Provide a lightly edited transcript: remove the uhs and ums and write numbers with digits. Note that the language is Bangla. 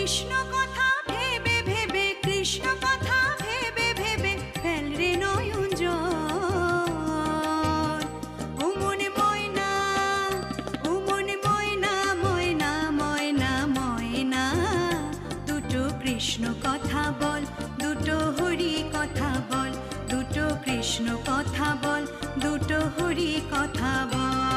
কৃষ্ণ কথা ভেবে ভেবে, কৃষ্ণ কথা ভেবে ভেবে ফেল রে নয়ন জল। ও মনে ময়না, ও মনে ময়না, ময়না ময়না ময়না, দুটো কৃষ্ণ কথা বল, দুটো হরি কথা বল, দুটো কৃষ্ণ কথা বল, দুটো হরি কথা বল।